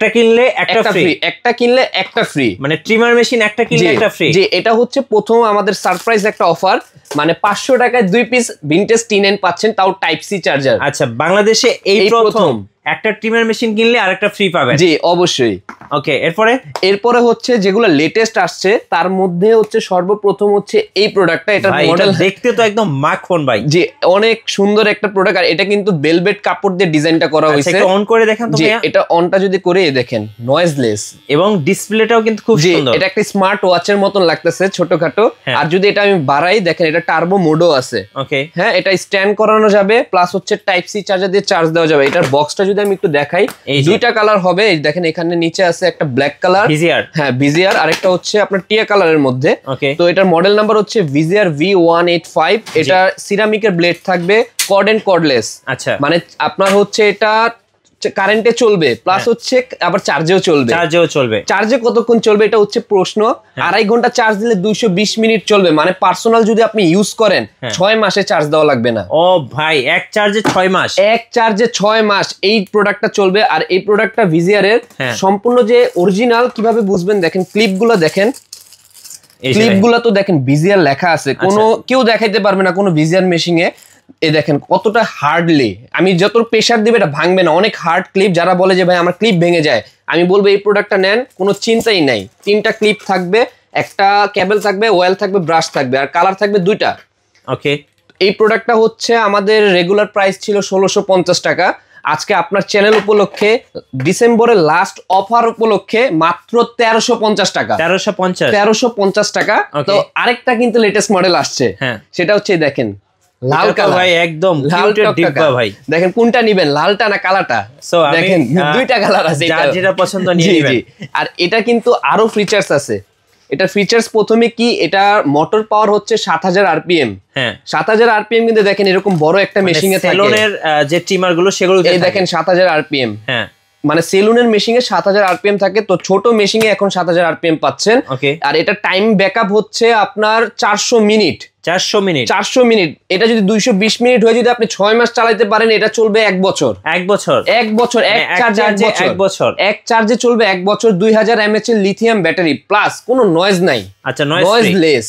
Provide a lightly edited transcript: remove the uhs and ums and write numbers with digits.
একটা কিনলে একটা ফ্রি, একটা কিনলে একটা ফ্রি, মানে ট্রিমার মেশিন একটা কিনলে একটা ফ্রি। জি, এটা হচ্ছে প্রথম আমাদের সারপ্রাইজ একটা অফার, মানে 500 টাকায় 2 পিস ভিনটেজ T9 পাচ্ছেন, তাও টাইপ সি চার্জার। আচ্ছা, বাংলাদেশে এই প্রথম একটা ট্রিমার মেশিন কিনলে আরেকটা ফ্রি পাবেন। জি অবশ্যই। ওকে, এরপরে হচ্ছে যেগুলো লেটেস্ট আসছে তার মধ্যে হচ্ছে সর্বপ্রথম হচ্ছে এই প্রোডাক্টটা। এটা মডেল দেখতে তো একদম মাখন ভাই। জি, অনেক সুন্দর একটা প্রোডাক্ট, আর এটা কিন্তু ভেলভেট কাপড় দিয়ে ডিজাইনটা করা হয়েছে। এটা অন করে দেখেন তো ভাইয়া, এটা অনটা যদি করে দেখেন নয়েজলেস, এবং ডিসপ্লেটাও কিন্তু খুব সুন্দর। এটা একটা স্মার্ট ওয়াচের মতন লাগতেছে ছোটখাটো। আর যদি এটা আমি বাড়াই দেখেন, এটা টার্বো মোডও আছে। ওকে, হ্যাঁ, এটা স্ট্যান্ড করানো যাবে, প্লাস হচ্ছে টাইপ সি চার্জার দিয়ে চার্জ দেওয়া যাবে। এটার বক্সটা যদি আমি একটু দেখাই, দুইটা কালার হবে। এই দেখেন এখানে নিচে আছে একটা ব্ল্যাক কালার, ভিজিআর, হ্যাঁ ভিজিআর, আরেকটা হচ্ছে আপনার টিয়া কালারের মধ্যে। ওকে, তো এটার মডেল নাম্বার হচ্ছে ভিজিআর V185। এটা সিরামিকের ব্লেড থাকবে, কর্ড এন্ড কর্ডলেস। আচ্ছা, মানে আপনার হচ্ছে এটা কারেন্টে চলবে, প্লাস হচ্ছে আবার চার্জেও চলবে। চার্জে কতক্ষণ চলবে এটা হচ্ছে প্রশ্ন। 2.5 ঘন্টা চার্জ দিলে 220 মিনিট চলবে, মানে পার্সোনাল যদি আপনি ইউজ করেন 6 মাসে চার্জ দেওয়া লাগবে না। ও ভাই, এক চার্জে 6 মাস, এক চার্জে 6 মাস এই প্রোডাক্টটা চলবে। আর এই প্রোডাক্টটা ভিজিআর এর সম্পূর্ণ যে অরিজিনাল কিভাবে বুঝবেন দেখেন, ক্লিপগুলো দেখেন, ক্লিপগুলো তো দেখেন ভিজিআর লেখা আছে, কোনো কেউ দেখাইতে পারবে না কোনো ভিজিআর মেশিনে। এই দেখেন কতটা হার্ডলি, আমি যত প্রেসার দিবে এটা ভাঙবে না। অনেক হার্ড ক্লিপ, যারা বলে যে ভাই আমার ক্লিপ ভেঙে যায়, আমি বলবো এই প্রোডাক্টটা নেন, কোনো চিন্তাই নাই। 3টা ক্লিপ থাকবে, একটা কেবল থাকবে, অয়েল থাকবে, ব্রাশ থাকবে, আর কালার থাকবে 2টা। ওকে, এই প্রোডাক্টটা হচ্ছে আমাদের রেগুলার প্রাইস ছিল 1650 টাকা। আজকে আপনার চ্যানেল উপলক্ষে ডিসেম্বরের লাস্ট অফার উপলক্ষে মাত্র 1350 টাকা। 1350 টাকা। তো আরেকটা কিন্তু লেটেস্ট মডেল আসছে, সেটা হচ্ছে দেখেন লাল কালার ভাই, একদম কিউটের ডিব্বা ভাই। দেখেন কোনটা নিবেন, লালটা না কালারটা? দেখেন দুইটা কালার আছে, যার যেটা পছন্দ নিয়ে নেবেন। আর এটা কিন্তু আরো ফিচার্স আছে। এটা ফিচার্স প্রথমে কি, এটা মোটর পাওয়ার হচ্ছে 7000 আরপিএম। হ্যাঁ, 7000 আরপিএম কিন্তু দেখেন এরকম বড় একটা মেশিনে থাকে। সেলুনের যে ট্রিমার গুলো সেগুলো এই দেখেন 7000 আরপিএম। হ্যাঁ, মানে সেলুনের মেশিনে 7000 আরপিএম থাকে, তো ছোট মেশিনে এখন 7000 আরপিএম পাচ্ছেন। আর এটা টাইম ব্যাকআপ হচ্ছে আপনার 400 মিনিট। 400 মিনিট। এটা যদি 220 মিনিট হয়ে যদি আপনি 6 মাস চালাতে পারেন, এটা চলবে 1 বছর। এক চার্জে চলবে 1 বছর। 2000 mAh এর লিথিয়াম ব্যাটারি, প্লাস কোনো নয়েজ নাই। আচ্ছা, নয়েজলেস।